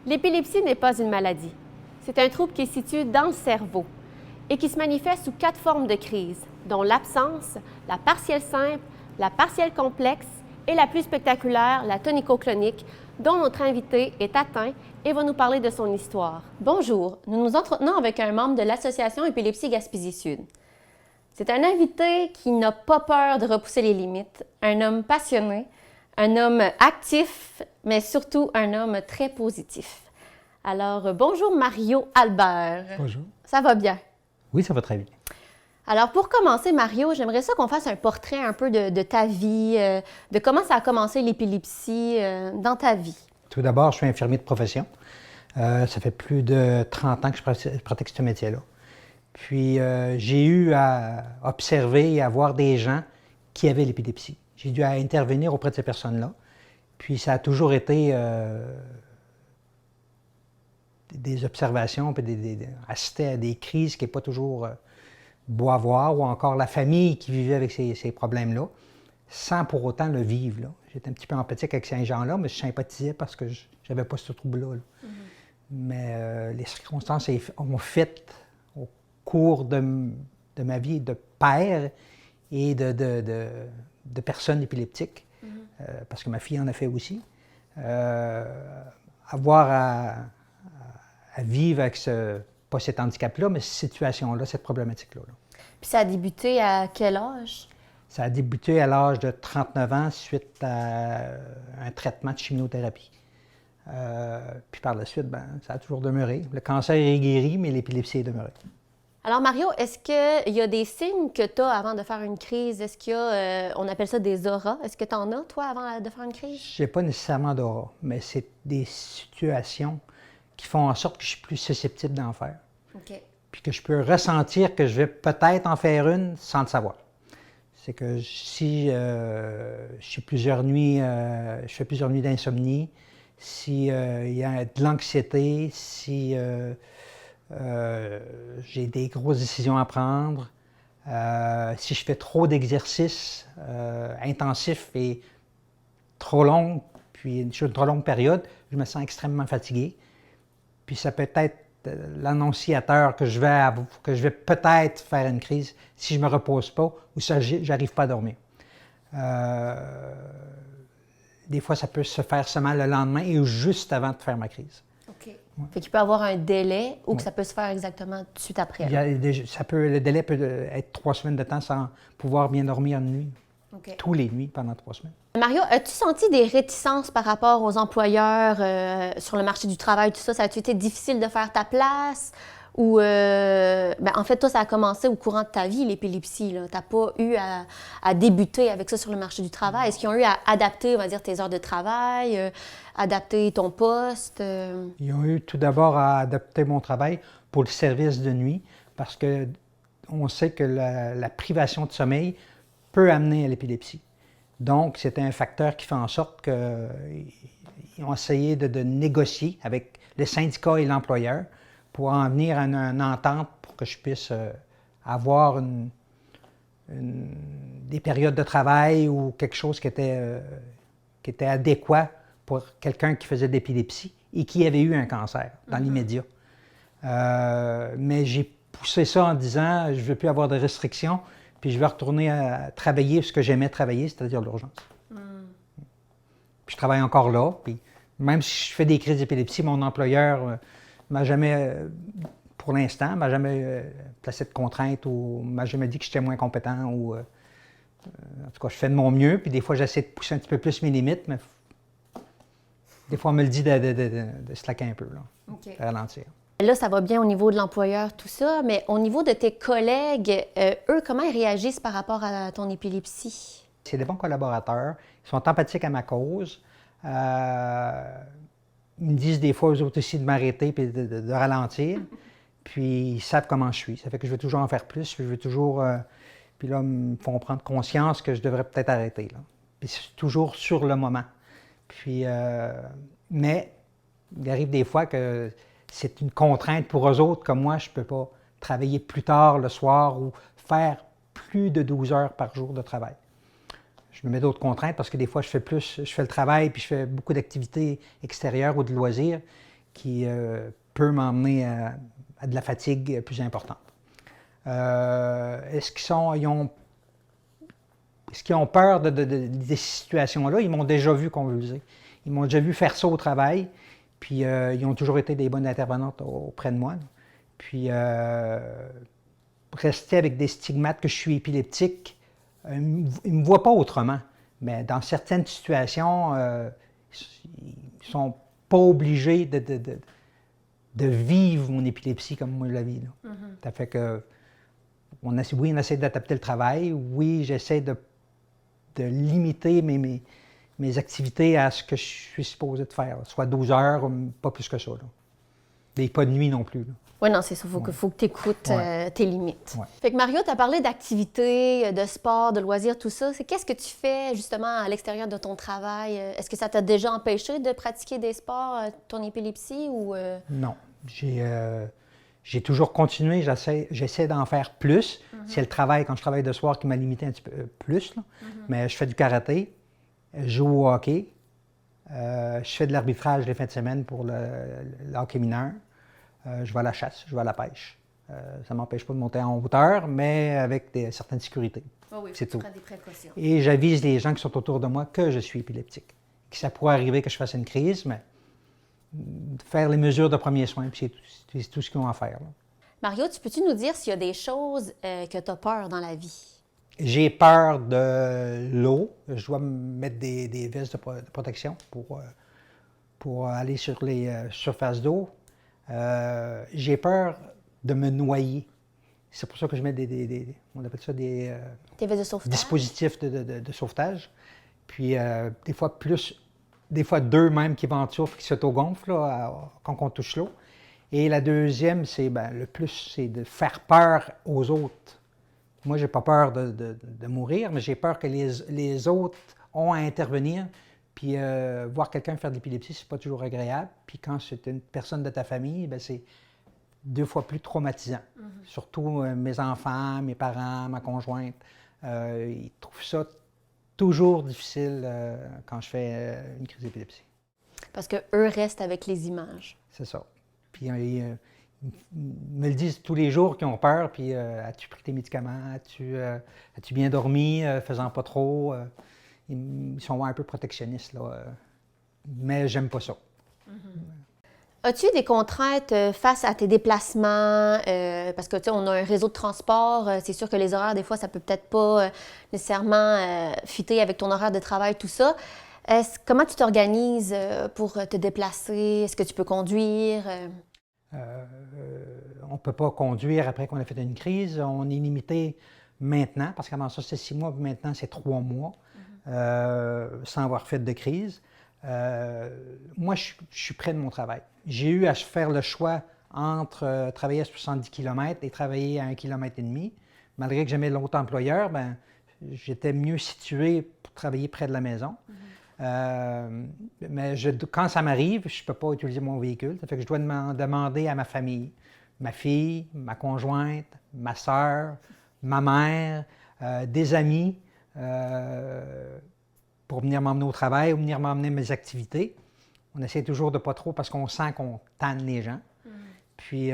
L'épilepsie n'est pas une maladie. C'est un trouble qui est situé dans le cerveau et qui se manifeste sous 4 formes de crise, dont l'absence, la partielle simple, la partielle complexe et la plus spectaculaire, la tonico-clonique, dont notre invité est atteint et va nous parler de son histoire. Bonjour, nous nous entretenons avec un membre de l'Association Épilepsie Gaspésie-Sud. C'est un invité qui n'a pas peur de repousser les limites, un homme passionné, un homme actif, mais surtout un homme très positif. Alors, bonjour Mario Albert. Bonjour. Ça va bien? Oui, ça va très bien. Alors, pour commencer, Mario, j'aimerais ça qu'on fasse un portrait un peu de ta vie, de comment ça a commencé l'épilepsie dans ta vie. Tout d'abord, je suis infirmier de profession. Ça fait plus de 30 ans que je pratique ce métier-là. Puis, j'ai eu à observer et à voir des gens qui avaient l'épilepsie. J'ai dû intervenir auprès de ces personnes-là. Puis, ça a toujours été des observations, puis assister à des crises qui n'est pas toujours beau à voir, ou encore la famille qui vivait avec ces problèmes-là, sans pour autant le vivre. J'étais un petit peu empathique avec ces gens-là, mais je sympathisais parce que je n'avais pas ce trouble-là. Mm-hmm. Mais les circonstances ont fait au cours de ma vie de père et de personnes épileptiques, mm-hmm. Parce que ma fille en a fait aussi, avoir à vivre avec pas cet handicap-là, mais cette situation-là, cette problématique-là. Puis ça a débuté à quel âge? Ça a débuté à l'âge de 39 ans suite à un traitement de chimiothérapie. Puis par la suite, ça a toujours demeuré. Le cancer est guéri, mais l'épilepsie est demeurée. Alors Mario, est-ce qu'il y a des signes que tu as avant de faire une crise? Est-ce qu'il y a, on appelle ça des auras? Est-ce que tu en as, toi, avant de faire une crise? Je n'ai pas nécessairement d'aura, mais c'est des situations qui font en sorte que je suis plus susceptible d'en faire. OK. Puis que je peux ressentir que je vais peut-être en faire une sans le savoir. C'est que si je fais plusieurs nuits d'insomnie, si il y a de l'anxiété, si j'ai des grosses décisions à prendre, si je fais trop d'exercices intensifs et trop longs, puis sur une trop longue période, je me sens extrêmement fatigué. Puis ça peut être l'annonciateur que je vais peut-être faire une crise si je ne me repose pas ou si je n'arrive pas à dormir. Des fois, ça peut se faire seulement le lendemain et juste avant de faire ma crise. OK. Ouais. Fait qu'il peut y avoir un délai ou que ça peut se faire exactement tout de suite après. Le délai peut être 3 semaines de temps sans pouvoir bien dormir une nuit. Okay. Tous les nuits pendant 3 semaines. Mario, as-tu senti des réticences par rapport aux employeurs sur le marché du travail, tout ça? Ça a-tu été difficile de faire ta place? Ou, en fait, toi, ça a commencé au courant de ta vie, l'épilepsie. Tu n'as pas eu à débuter avec ça sur le marché du travail. Est-ce qu'ils ont eu à adapter, on va dire, tes heures de travail, adapter ton poste? Ils ont eu tout d'abord à adapter mon travail pour le service de nuit parce qu'on sait que la privation de sommeil peut amener à l'épilepsie. Donc, c'était un facteur qui fait en sorte qu'ils ont essayé de négocier avec le syndicat et l'employeur pour en venir à une entente pour que je puisse avoir des périodes de travail ou quelque chose qui était adéquat pour quelqu'un qui faisait de l'épilepsie et qui avait eu un cancer dans l'immédiat. Mais j'ai poussé ça en disant je ne veux plus avoir de restrictions. Puis je vais retourner à travailler ce que j'aimais travailler, c'est-à-dire l'urgence. Puis je travaille encore là. Puis même si je fais des crises d'épilepsie, mon employeur m'a jamais, pour l'instant, m'a jamais placé de contraintes ou m'a jamais dit que j'étais moins compétent. Ou, en tout cas, je fais de mon mieux. Puis des fois, j'essaie de pousser un petit peu plus mes limites, mais des fois, on me le dit de slacker un peu, là, okay. De ralentir. Là, ça va bien au niveau de l'employeur, tout ça, mais au niveau de tes collègues, eux, comment ils réagissent par rapport à ton épilepsie? C'est des bons collaborateurs. Ils sont empathiques à ma cause. Ils me disent des fois aux autres aussi de m'arrêter et de ralentir. Puis ils savent comment je suis. Ça fait que je veux toujours en faire plus. Je veux toujours... puis là, ils me font prendre conscience que je devrais peut-être arrêter. Là. Puis c'est toujours sur le moment. Puis... mais il arrive des fois que... c'est une contrainte pour eux autres, comme moi, je ne peux pas travailler plus tard le soir ou faire plus de 12 heures par jour de travail. Je me mets d'autres contraintes parce que des fois, je fais le travail puis je fais beaucoup d'activités extérieures ou de loisirs qui peut m'emmener à de la fatigue plus importante. Est-ce qu'ils ont peur de ces situations-là? Ils m'ont déjà vu convulser. Ils m'ont déjà vu faire ça au travail, puis ils ont toujours été des bonnes intervenantes auprès de moi. Là. Puis rester avec des stigmates que je suis épileptique, ils ne me voient pas autrement. Mais dans certaines situations, ils ne sont pas obligés de vivre mon épilepsie comme moi je la vis. Là. Ça fait que, on essaie d'adapter le travail. Oui, j'essaie de limiter mes activités à ce que je suis supposé de faire, là. Soit 12 heures, pas plus que ça. Là. Et pas de nuit non plus. Oui, non, c'est ça. Il faut que tu écoutes tes limites. Ouais. Fait que Mario, tu as parlé d'activités, de sport, de loisirs, tout ça. Qu'est-ce que tu fais justement à l'extérieur de ton travail? Est-ce que ça t'a déjà empêché de pratiquer des sports, ton épilepsie? Ou Non. J'ai toujours continué. J'essaie d'en faire plus. C'est le travail, quand je travaille de soir, qui m'a limité un petit peu plus. Là. Mais je fais du karaté, je joue au hockey, je fais de l'arbitrage les fins de semaine pour le hockey mineur. Je vais à la chasse, je vais à la pêche. Ça ne m'empêche pas de monter en hauteur, mais avec certaines sécurités. Oh oui, c'est tout. Prends des précautions. Et j'avise les gens qui sont autour de moi que je suis épileptique. Que ça pourrait arriver que je fasse une crise, mais faire les mesures de premiers soins, puis c'est tout ce qu'ils ont à faire. Là. Mario, peux-tu nous dire s'il y a des choses que tu as peur dans la vie? J'ai peur de l'eau. Je dois me mettre des vestes de protection pour aller sur les surfaces d'eau. J'ai peur de me noyer. C'est pour ça que je mets on appelle ça des vestes de sauvetage? Dispositifs de sauvetage. Puis des fois deux même qui ventouflent, qui s'autogonflent quand on touche l'eau. Et la deuxième, le plus, c'est de faire peur aux autres. Moi, j'ai pas peur de mourir, mais j'ai peur que les autres ont à intervenir. Puis voir quelqu'un faire de l'épilepsie, c'est pas toujours agréable. Puis quand c'est une personne de ta famille, c'est 2 fois plus traumatisant. Surtout mes enfants, mes parents, ma conjointe. Ils trouvent ça toujours difficile quand je fais une crise d'épilepsie. Parce qu'eux restent avec les images. C'est ça. Puis ils me le disent tous les jours qu'ils ont peur. Puis as-tu pris tes médicaments? As-tu bien dormi? Faisant pas trop? Ils sont un peu protectionnistes, là. Mais j'aime pas ça. As-tu des contraintes face à tes déplacements? Parce que, tu sais, on a un réseau de transport. C'est sûr que les horaires, des fois, ça peut peut-être pas nécessairement fitter avec ton horaire de travail, tout ça. Comment tu t'organises pour te déplacer? Est-ce que tu peux conduire? On ne peut pas conduire après qu'on a fait une crise. On est limité maintenant, parce qu'avant ça, c'était 6 mois, puis maintenant, c'est 3 mois, sans avoir fait de crise. Moi, je suis près de mon travail. J'ai eu à faire le choix entre travailler à 70 km et travailler à 1,5 km. Malgré que j'aimais l'autre employeur, j'étais mieux situé pour travailler près de la maison. Mais quand ça m'arrive, je ne peux pas utiliser mon véhicule. Ça fait que je dois demander à ma famille, ma fille, ma conjointe, ma sœur, ma mère, des amis, pour venir m'emmener au travail ou venir m'emmener mes activités. On essaie toujours de pas trop parce qu'on sent qu'on tanne les gens. Puis,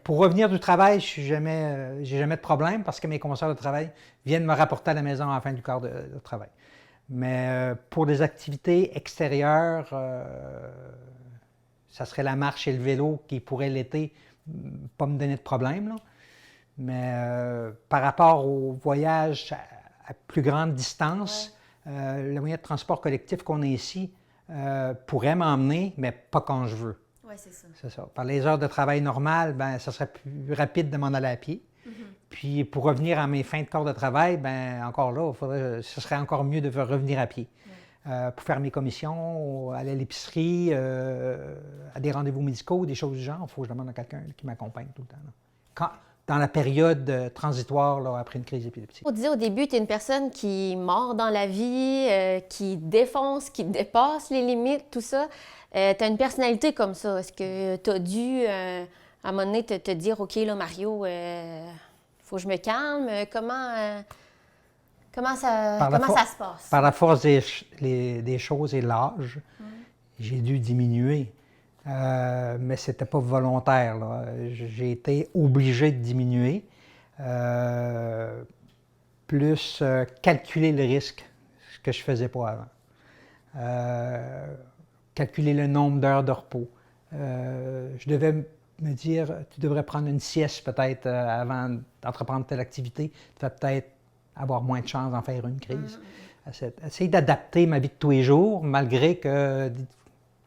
pour revenir du travail, j'ai jamais de problème parce que mes consoeurs de travail viennent me rapporter à la maison à la fin du quart de travail. Mais pour des activités extérieures, ça serait la marche et le vélo qui pourraient l'été pas me donner de problème, là. Mais par rapport au voyage à plus grande distance, le moyen de transport collectif qu'on a ici pourrait m'emmener, mais pas quand je veux. Oui, c'est ça. C'est ça. Par les heures de travail normales, ça serait plus rapide de m'en aller à pied. Puis pour revenir à mes fins de corps de travail, encore là, ce serait encore mieux de revenir à pied. Pour faire mes commissions, aller à l'épicerie, à des rendez-vous médicaux, des choses du genre, il faut que je demande à quelqu'un qui m'accompagne tout le temps. Là. Dans la période transitoire là, après une crise d'épilepsie. On disait au début, tu es une personne qui mord dans la vie, qui défonce, qui dépasse les limites, tout ça. Tu as une personnalité comme ça. Est-ce que tu as dû, à un moment donné, te dire, OK, là, Mario, faut que je me calme? Comment ça se passe? Par la force des choses et l'âge, j'ai dû diminuer. mais ce n'était pas volontaire, là. J'ai été obligé de diminuer, plus calculer le risque, ce que je ne faisais pas avant. Calculer le nombre d'heures de repos. Je devais me dire, tu devrais prendre une sieste peut-être avant d'entreprendre telle activité. Tu vas peut-être avoir moins de chances d'en faire une crise. Essayer d'adapter ma vie de tous les jours, malgré que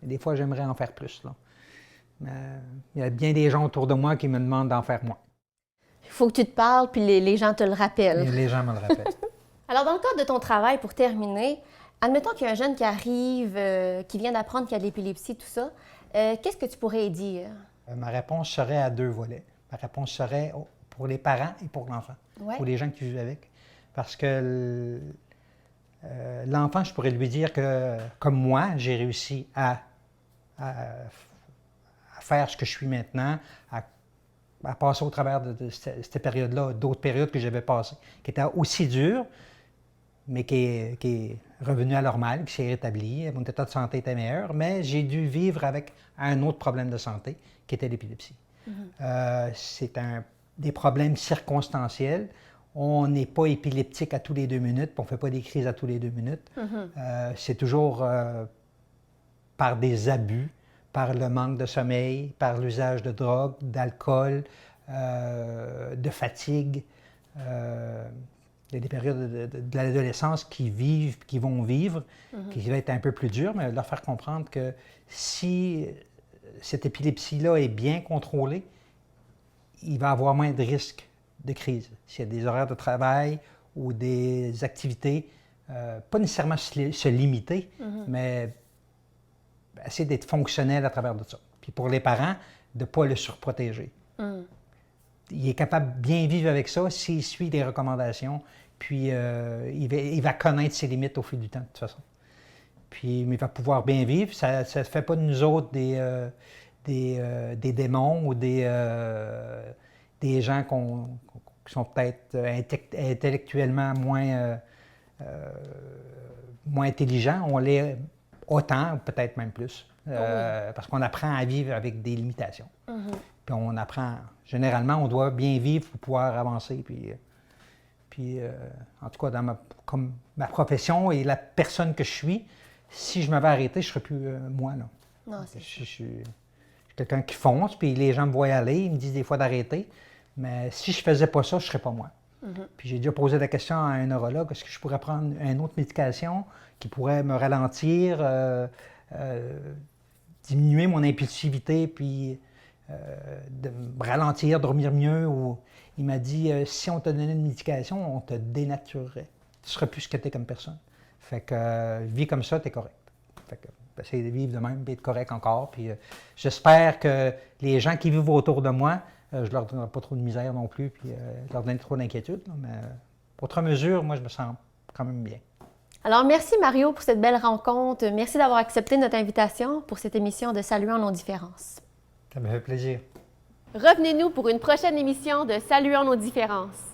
des fois, j'aimerais en faire plus, là. Mais il y a bien des gens autour de moi qui me demandent d'en faire moins. Il faut que tu te parles, puis les gens te le rappellent. Et les gens me le rappellent. Alors, dans le cadre de ton travail, pour terminer, admettons qu'il y a un jeune qui arrive, qui vient d'apprendre qu'il y a de l'épilepsie, tout ça, qu'est-ce que tu pourrais dire? Ma réponse serait à 2 volets. Ma réponse serait pour les parents et pour l'enfant, pour les gens qui vivent avec. Parce que l'enfant, je pourrais lui dire que, comme moi, j'ai réussi à faire ce que je suis maintenant, à passer au travers de cette période-là, d'autres périodes que j'avais passées, qui étaient aussi dures, mais qui est revenu à normal, qui s'est rétabli. Mon état de santé était meilleur, mais j'ai dû vivre avec un autre problème de santé, qui était l'épilepsie. C'est des problèmes circonstanciels. On n'est pas épileptique à tous les 2 minutes, on ne fait pas des crises à tous les 2 minutes. C'est toujours par des abus, par le manque de sommeil, par l'usage de drogue, d'alcool, de fatigue. Il y a des périodes de l'adolescence qui vont vivre, qui vont être un peu plus dures, mais leur faire comprendre que si cette épilepsie-là est bien contrôlée, il va avoir moins de risques de crise. S'il y a des horaires de travail ou des activités, pas nécessairement se limiter, mais essayer d'être fonctionnel à travers de ça. Puis pour les parents, de ne pas le surprotéger. Il est capable de bien vivre avec ça s'il suit les recommandations, puis il va connaître ses limites au fil du temps, de toute façon. Puis il va pouvoir bien vivre. Ça ne fait pas de nous autres des démons ou des gens qui sont peut-être intellectuellement moins intelligents. On l'est autant, peut-être même plus, parce qu'on apprend à vivre avec des limitations. Puis on apprend, généralement, on doit bien vivre pour pouvoir avancer. Puis en tout cas, comme ma profession et la personne que je suis, si je m'avais arrêté, je ne serais plus moi, là. Non, je suis quelqu'un qui fonce, puis les gens me voient aller, ils me disent des fois d'arrêter. Mais si je ne faisais pas ça, je ne serais pas moi. Puis j'ai déjà posé la question à un neurologue, est-ce que je pourrais prendre une autre médication qui pourrait me ralentir, diminuer mon impulsivité, puis de me ralentir, dormir mieux. Ou il m'a dit, si on te donnait une médication, on te dénaturerait. Tu ne serais plus ce que tu es comme personne. Fait que vis comme ça, tu es correct. Fait que essayer de vivre de même, d'être correct encore. Puis j'espère que les gens qui vivent autour de moi, je leur donnerai pas trop de misère non plus, puis je leur donne trop d'inquiétude. Mais autre mesure, moi, je me sens quand même bien. Alors, merci Mario pour cette belle rencontre. Merci d'avoir accepté notre invitation pour cette émission de Saluons nos différences. Ça me fait plaisir. Revenez-nous pour une prochaine émission de Saluons nos différences.